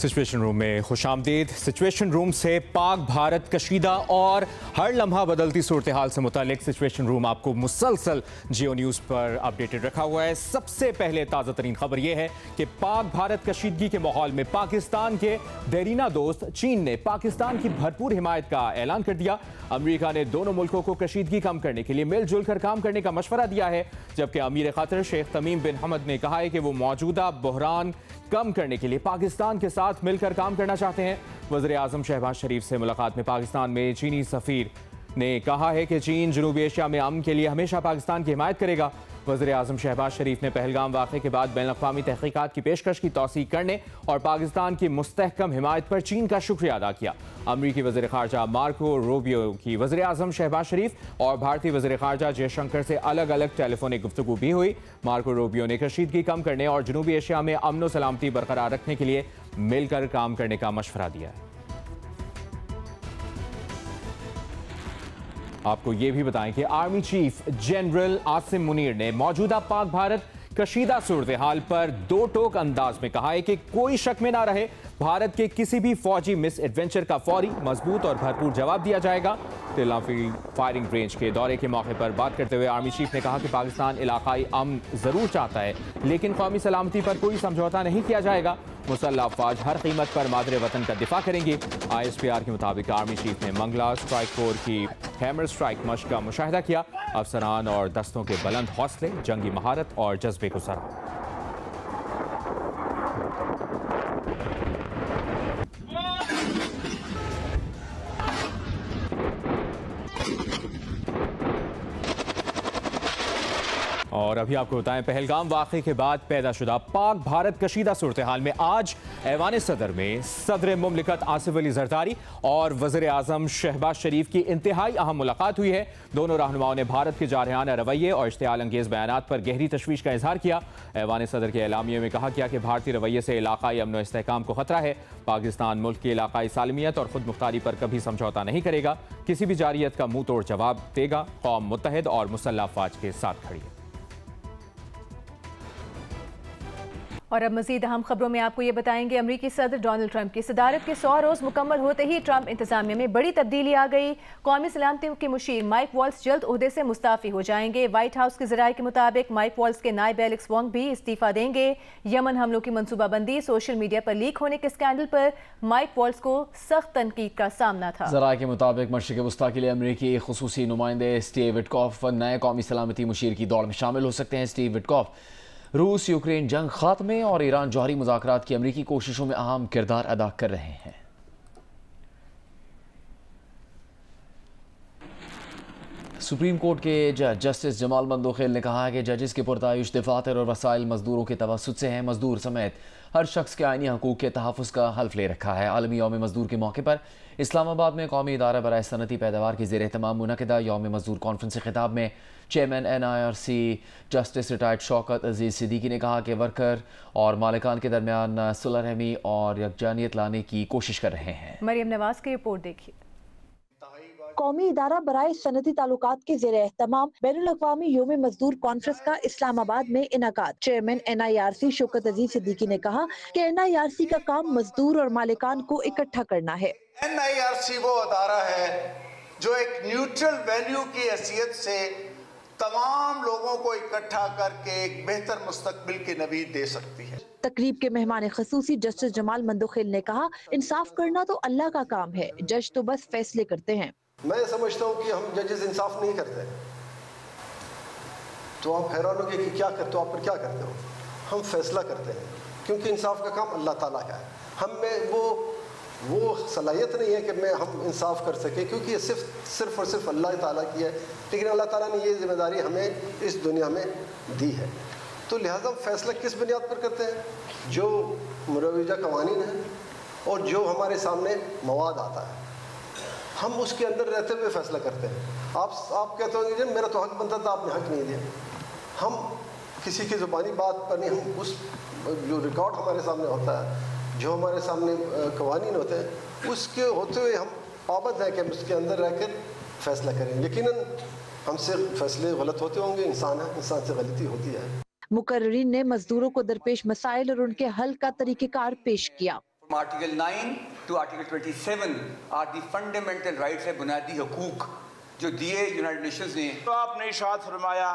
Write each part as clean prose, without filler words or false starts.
Situation room में खुशामदीद। Situation room से पाक भारत कशीदा और हर लम्हा बदलती सूरत हाल से मुतालिक सिचुएशन रूम आपको मुसलसल जियो न्यूज़ पर अपडेटेड रखा हुआ है। सबसे पहले ताज़ा तरीन खबर यह है कि पाक भारत कशीदगी के माहौल में पाकिस्तान के देरीना दोस्त चीन ने पाकिस्तान की भरपूर हिमायत का ऐलान कर दिया। अमेरिका ने दोनों मुल्कों को कशीदगी कम करने के लिए मिलजुल कर काम करने का मशवरा दिया है, जबकि अमीर क़तर शेख तमीम बिन हमद ने कहा है कि वो मौजूदा बहरान कम करने के लिए पाकिस्तान के साथ मिलकर काम करना चाहते हैं। वज़ीर आज़म शहबाज शरीफ से मुलाकात में पाकिस्तान में चीनी सफ़ीर ने कहा है कि चीन जनूबी एशिया में अमन के लिए हमेशा पाकिस्तान की हिमायत करेगा। वज़ीर आज़म शहबाज शरीफ ने पहलगाम वाक़े के बाद बैनुल-अक़वामी तहक़ीक़ात की पेशकश की तौसीक़ करने और पाकिस्तान की मुस्तहकम हिमायत पर चीन का शुक्रिया अदा किया। अमरीकी वज़ीर ख़ारजा मार्को रूबियो की वज़ीर आज़म शहबाज शरीफ और भारतीय वज़ीर ख़ारजा जयशंकर से अलग अलग टेलीफोनिक गुफ्तगू भी हुई। मार्को रूबियो ने कशीदगी कम करने और जनूबी एशिया में अमन व सलामती बरकरार रखने के लिए मिलकर काम करने का मशवरा दिया है। आपको ये भी बताएं कि army chief general Asim Munir ने मौजूदा पाक भारत कशीदा सूरत हाल पर दो टोक अंदाज में कहा है कि कोई शक में ना रहे, भारत के किसी भी फौजी मिस एडवेंचर का फौरी, मजबूत और भरपूर जवाब दिया जाएगा। तिल्लाफी फायरिंग रेंज के दौरे के मौके पर बात करते हुए आर्मी चीफ ने कहा कि पाकिस्तान इलाकाई अमन जरूर चाहता है, लेकिन कौमी सलामती पर कोई समझौता नहीं किया जाएगा। मुसल्लह अफवाज हर कीमत पर मादरे वतन का दिफा करेंगे। ISPR के मुताबिक आर्मी चीफ ने मंगला स्ट्राइक कोर की हैमर स्ट्राइक मशक का मुशाहिदा किया। अफसरान और दस्तों के बुलंद हौसले, जंगी महारत और जज्बे को सराहा। और अभी आपको बताएं, पहलगाम वाक़े के बाद पैदा शुदा पाक भारत कशीदा सूरत हाल में आज ऐवान सदर में सदर मुमलिकत आसिफ अली जरदारी और वज़ीर आज़म शहबाज शरीफ की इंतहाई अहम मुलाकात हुई है। दोनों रहनुमाओं ने भारत के जारहाना रवैये और इश्तियाल अंगेज़ बयानात पर गहरी तशवीश का इजहार किया। ऐवान सदर के एलामिये में कहा गया कि भारतीय रवैये से इलाकाई अमन व इस्तेहकाम को खतरा है। पाकिस्तान मुल्क की इलाकाई सालमियत और खुद मुख्तारी पर कभी समझौता नहीं करेगा, किसी भी जारियत का मुंह तोड़ जवाब देगा। कौम मुत्तहिद और मुसल्लह अफवाज के साथ खड़ी है। और अब मज़ीद अहम खबरों में आपको ये बताएंगे, अमरीकी सदर डोनाल्ड ट्रंप की सदारत के 100 रोज़ मुकम्मल होते ही ट्रंप इंतजामिया में बड़ी तब्दीली आ गई। कौमी सलामती के मुशीर माइक वॉल्स जल्द ओहदे से मुस्ताफ़ी हो जाएंगे। व्हाइट हाउस के ज़राए के मुताबिक माइक वॉल्स के नायब एलेक्स वोंग भी इस्तीफ़ा देंगे। यमन हमलों की मनसूबाबंदी, सोशल मीडिया पर लीक होने के स्कैंडल पर माइक वॉल्स को सख्त तनकीद का सामना था। ज़राए के मुताबिक मशरिक़ वस्ता के लिए अमरीकी खुसूसी नुमाइंदे स्टीव विटकॉफ नए कौमी सलामती मुशीर की दौड़ में शामिल हो सकते हैं। स्टीव विटकॉफ रूस यूक्रेन जंग खात्मे और ईरान जौहरी मुज़ाकरात की अमरीकी कोशिशों में अहम किरदार अदा कर रहे हैं। सुप्रीम कोर्ट के जज जस्टिस जमाल मंदोखेल ने कहा है कि जजेस के पुरतायुश दफातर और वसाइल मजदूरों के तवस्सुत से हैं। मजदूर समेत हर शख्स के आईनी हकूक़ के तहफ़्फ़ुज़ का हल्फ ले रखा है। आलमी यौम मजदूर के मौके पर इस्लामाबाद में कौमी इदारा बराए सनती पैदावार के ज़ेर एहतमाम मुनक़िदा यौम मजदूर कॉन्फ्रेंस से खिताब में chairman NIRC justice retired Shaukat Aziz Siddiqui ने कहा कि वर्कर और मालिकान के दरमियान सुलह रहमी और यकजानियत लाने की कोशिश कर रहे हैं। मरियम नवाज की रिपोर्ट देखिए। कौमी इदारा बराए सनती ताल्लुकात के ज़ेर एहतमाम बैनुल-अक़वामी यौम मजदूर कॉन्फ्रेंस का इस्लामाबाद में इनाकाद। चेयरमैन NIRC शौकत अजीज़ सिद्दीकी ने कहा कि NIRC का काम मजदूर और मालिकान को इकट्ठा करना है। NIRC वो अदारा है जो एक न्यूट्रल वैल्यू की हैसियत से तमाम लोगों को इकट्ठा करके एक बेहतर मुस्तकबिल की नवीद दे सकती है। तकरीब के मेहमान खसूसी जस्टिस जमाल मंदोखेल ने कहा, इंसाफ करना तो अल्लाह का काम है, जज तो बस फैसले करते हैं। मैं समझता हूँ कि हम जजेस इंसाफ नहीं करते, तो आप हैरान हो कि क्या करते हो, आप पर क्या करते हो। हम फैसला करते हैं क्योंकि इंसाफ का काम अल्लाह ताला का है। हम में वो सलाहियत नहीं है कि हम इंसाफ कर सके, क्योंकि ये सिर्फ और सिर्फ अल्लाह ताला की है। लेकिन अल्लाह ताला ने ये जिम्मेदारी हमें इस दुनिया में दी है, तो लिहाजा फैसला किस बुनियाद पर करते हैं? जो मुरवजा कवानीन है और जो हमारे सामने मवाद आता है, हम उसके अंदर रहते हुए फैसला करते हैं। आप कहते होंगे जी मेरा तो हक बनता था, आपने हक नहीं दिया। हम किसी की ज़ुबानी बात पर नहीं, हम उस जो रिकॉर्ड हमारे सामने होता है, जो हमारे सामने कवानीन होते हैं, उसके होते हुए हम पाबंद हैं कि हम उसके अंदर रहकर फैसला करें। यकीनन हमसे फैसले गलत होते होंगे, इंसान है, इंसान से गलती होती है। मुकर्रीन ने मजदूरों को दरपेश मसाइल और उनके हल का तरीक़ेकार पेश किया। Article 9 to article 27 are the fundamental rights है, बुनियादी हकूक जो दिए यूनाइटेड नेशंस ने। तो आपने इरशाद फरमाया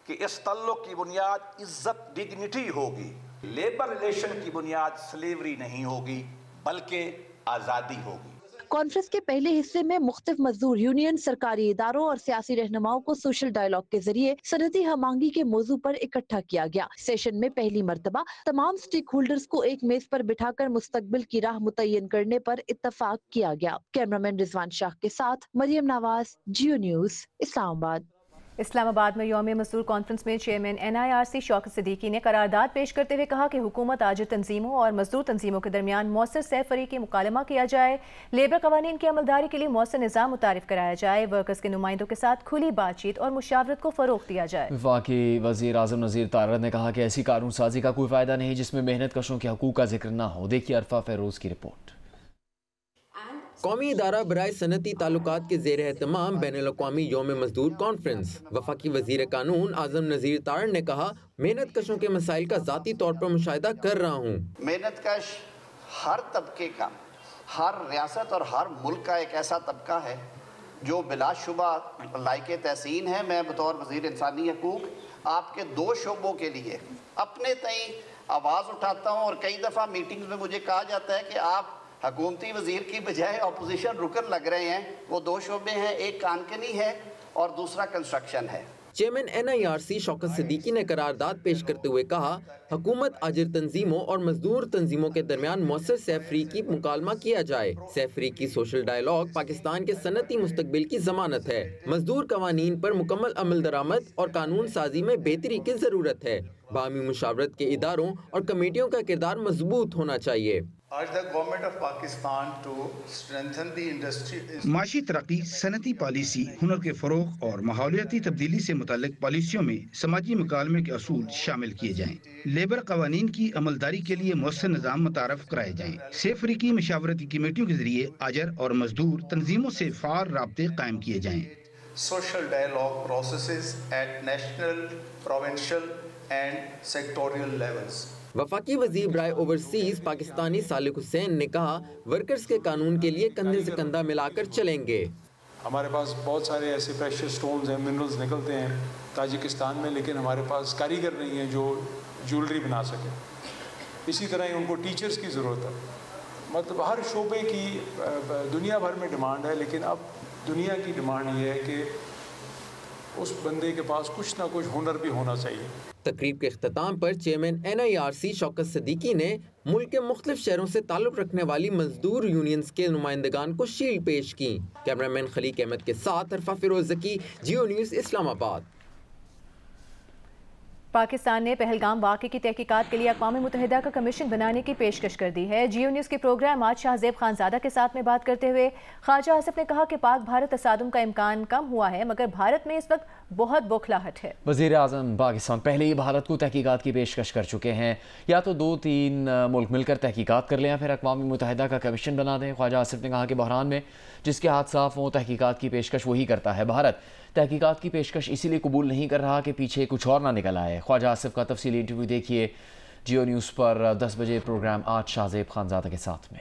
कि इस तल्लुक की बुनियाद इज्जत, डिग्निटी होगी। लेबर रिलेशन की बुनियाद स्लेवरी नहीं होगी बल्कि आज़ादी होगी। कॉन्फ्रेंस के पहले हिस्से में मुख्तलिफ मजदूर यूनियन, सरकारी इदारों और सियासी रहनुमाओं को सोशल डायलॉग के जरिए सनती हमआहंगी के मौजू पर इकट्ठा किया गया। सेशन में पहली मर्तबा तमाम स्टेक होल्डर्स को एक मेज पर बिठाकर मुस्तकबिल की राह मुतय्यन करने पर इत्तफाक किया गया। कैमरामैन रिजवान शाह के साथ मरियम नवाज, जियो न्यूज, इस्लामाबाद। इस्लामाबाद में यौम मजदूर कॉन्फ्रेंस में चेयरमैन NIRC शौकत सिद्दीकी ने करारदाद पेश करते हुए कहा कि हुकूमत आजिर तंजीमों और मजदूर तंजीमों के दरमियान मौसर सह फरीकी मुकालमा किया जाए, लेबर कवानीन की अमलदारी के लिए मौसर निज़ाम मुतारिफ कराया जाए, वर्कर्स के नुमाइंदों के साथ खुली बातचीत और मुशावरत को फ़रोग़ दिया जाए। वफाकी वज़ीर आज़म नज़ीर तारड़ ने कहा कि ऐसी कानून साजी का कोई फ़ायदा नहीं जिसमें मेहनत कशों के हकूक़ का जिक्र न हो। देखिए अरफा फ़ैरोज़ की रिपोर्ट। कौमी इदारा बराए सनती ताल्लुकात के ज़ेर एहतमाम बैनुल अक़वामी यौम मजदूर कॉन्फ्रेंस, वफाकी वज़ीर कानून आज़म नज़ीर तारड़ ने कहा, मेहनत कशों के मसाइल का ज़ाती तौर पर मुशाहिदा कर रहा हूँ। मेहनत कश हर तबके का, हर रियासत और हर मुल्क का एक ऐसा तबका है जो बिलाशुबा लायके तहसीन है। मैं बतौर वज़ीर इंसानी हकूक़ आपके दो शोबों के लिए अपने तई आवाज़ उठाता हूँ और कई दफ़ा मीटिंग्स में मुझे कहा जाता है कि आप हुकूमती वज़ीर की बजाय अपोजिशन रुकन लग रहे हैं। वो दो शोबे हैं, एक कानकनी है और दूसरा कंस्ट्रक्शन है। चेयरमैन NIRC शौकत सिद्दीकी ने करारदाद पेश करते हुए कहा, हुकूमत आजिर तंजीमों और मजदूर तंजीमों के दरमियान मौसर सहफरीकी मुकालमा किया जाए। सहफरीकी सोशल डायलॉग पाकिस्तान के सनती मुस्तकबिल की जमानत है। मजदूर कवानीन पर मुकम्मल अमल दरामद और कानून साजी में बेहतरी की जरूरत है। बाहमी मुशावरत के इदारों और कमेटियों का किरदार मजबूत होना चाहिए। माशी तरक्की, सनती पॉलिसी, हुनर के फ़रोग़ और माहौलियाती तब्दीली से मुताल्लिक़ पॉलिसियों में समाजी मुकालमे के असूल शामिल किए जाएँ। लेबर कवानीन की अमलदारी के लिए मौसर निज़ाम मुतारफ़ कराए जाएँ। सहफरीकी मशावरती कमेटियों के ज़रिए आजर और मजदूर तंजीमों से फ़ार राब्ते कायम किए जाएँ। Social dialogue processes at national, provincial and sectoral levels. वफाकी वज़ीर बराए ओवरसीज पाकिस्तानी सालिक हुसैन ने कहा, वर्कर्स के कानून के लिए कंधे से कंधा मिलाकर चलेंगे। हमारे पास बहुत सारे ऐसे प्रेशियस स्टोन्स हैं, मिनरल्स निकलते हैं ताजिकिस्तान में, लेकिन हमारे पास कारीगर नहीं है जो ज्वेलरी बना सके। इसी तरह ही उनको टीचर्स की ज़रूरत है। मतलब हर शोबे की दुनिया भर में डिमांड है, लेकिन अब दुनिया की डिमांड ये है कि उस बंदे के पास कुछ ना कुछ हुनर भी होना चाहिए। तकरीब के इख्तिताम पर चेयरमैन NIRC शौकत सिद्दीकी ने मुल्क के मुख्तलिफ शहरों से ताल्लुक़ रखने वाली मजदूर यूनियंस के नुमाइंदगान को शील्ड पेश की। कैमरामैन खलीक अहमद के साथ अरफा फ़िरोज़ ज़की, जियो न्यूज़, इस्लामाबाद। पाकिस्तान ने पहलगाम वाक़े की तहकीकात के लिए अक़वाम मुत्तहिदा का कमीशन बनाने की पेशकश कर दी है। जियो न्यूज़ के प्रोग्राम आज शाहज़ेब खानज़ादा के साथ में बात करते हुए ख्वाजा आसिफ ने कहा कि पाक भारत तसादुम का इम्कान कम हुआ है, मगर भारत में इस वक्त बहुत बौखलाहट है। वज़ीर आज़म पाकिस्तान पहले ही भारत को तहकीकात की पेशकश कर चुके हैं, या तो 2-3 मुल्क मिलकर तहकीकात कर लें या फिर अक़वाम मुत्तहिदा का कमीशन बना दें। ख्वाजा आसिफ ने कहा कि बहरान में जिसके हाथ साफ हो तहकीकात की पेशकश वही करता है। भारत तहकीकात की पेशकश इसीलिए कबूल नहीं कर रहा कि पीछे कुछ और ना निकल आए। ख्वाजा आसिफ का तफसीली इंटरव्यू देखिए जियो न्यूज़ पर 10 बजे प्रोग्राम आज शाहज़ेब खानज़ादा के साथ में।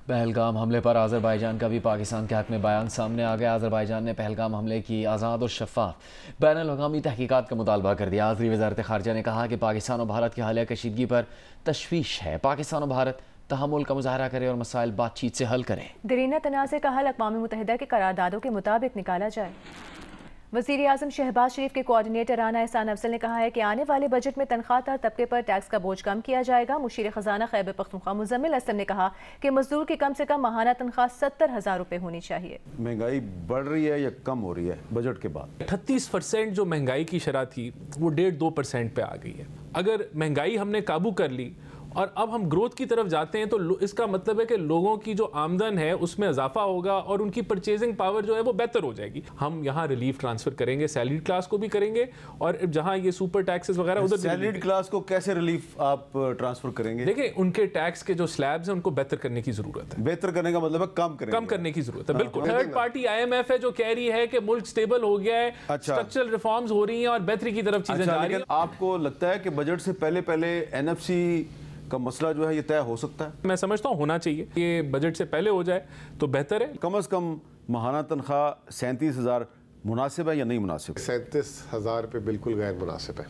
पहलगाम हमले पर आज़रबाईजान का भी पाकिस्तान के हक़ में बयान सामने आ गया। आज़रबाईजान ने पहलगाम हमले की आज़ाद और शफ़ाफ बैनुल-अक़वामी तहकीकात का मुतालबा कर दिया। आज़री वज़ारत ख़ारिजा ने कहा कि पाकिस्तान और भारत की हालिया कशीदगी पर तशवीश है। पाकिस्तान और भारत तहम्मुल का मुज़ाहरा करें और मसाइल बातचीत से हल करें। दरीना तनाज़े का हल अक़वाम मुत्तहिदा के करारदादों के मुताबिक निकाला जाए। वज़ीर आज़म शहबाज शरीफ के कोऑर्डिनेटर राना एहसान अफजल ने कहा है कि आने वाले बजट में तनख्वाहदार तबके पर टैक्स का बोझ कम किया जाएगा। मुशीर ख़जाना खैबर पख्तूनख्वा मुज़म्मिल असलम ने कहा कि मजदूर की कम से कम माहाना तनख्वाह 70,000 रुपये होनी चाहिए। महंगाई बढ़ रही है या कम हो रही है बजट के बाद? 38% जो महंगाई की शरह थी वो 1.5-2% पे आ गई है। अगर महंगाई हमने काबू कर ली और अब हम ग्रोथ की तरफ जाते हैं तो इसका मतलब है कि लोगों की जो आमदन है उसमें इजाफा होगा और उनकी परचेजिंग पावर जो है वो बेहतर हो जाएगी। हम यहाँ रिलीफ ट्रांसफर करेंगे, सैलरीड क्लास को भी करेंगे और जहाँ ये सुपर टैक्सेस वगैरह उधर सैलरीड क्लास को कैसे रिलीफ आप ट्रांसफर करेंगे? देखिए उनके टैक्स के जो स्लैब्स हैं उनको बेहतर करने की जरूरत है। बेहतर करने का मतलब है कम करने की जरूरत है। बिल्कुल। थर्ड पार्टी IMF है जो कह रही है कि मुल्क स्टेबल हो गया है, स्ट्रक्चरल रिफॉर्म्स हो रही हैं और बेहतरी की तरफ चीजें जा रही हैं। आपको लगता है कि बजट से पहले NFC का मसला जो है ये तय हो सकता है? मैं समझता हूँ होना चाहिए, ये बजट से पहले हो जाए तो बेहतर है। कम से कम माहाना तनख्वाह 37,000 मुनासिब है या नहीं मुनासिब? 37,000 पे बिल्कुल गैर मुनासिब है,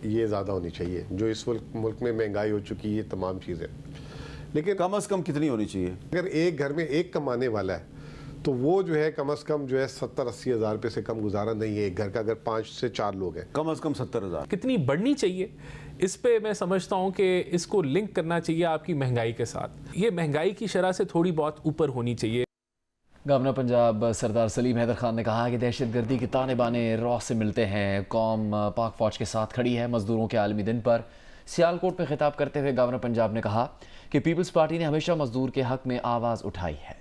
ये ज़्यादा होनी चाहिए। जो इस मुल्क में महंगाई हो चुकी है, तमाम चीज़ें, लेकिन कम से कम कितनी होनी चाहिए? अगर एक घर में एक कमाने वाला है तो वो जो है कम से कम जो है 70-80 हज़ार रुपये से कम गुजारा नहीं है एक घर का, अगर 5 से 4 लोग हैं। कम से कम 70,000 कितनी बढ़नी चाहिए, इस पे मैं समझता हूँ कि इसको लिंक करना चाहिए आपकी महंगाई के साथ। ये महंगाई की शरह से थोड़ी बहुत ऊपर होनी चाहिए। गवर्नर पंजाब सरदार सलीम हैदर खान ने कहा कि दहशतगर्दी के ताने बाने रॉ से मिलते हैं। कौम पाक फौज के साथ खड़ी है मजदूरों के आलमी दिन पर। सियालकोट में खिताब करते हुए गवर्नर पंजाब ने कहा कि पीपल्स पार्टी ने हमेशा मजदूर के हक में आवाज़ उठाई है।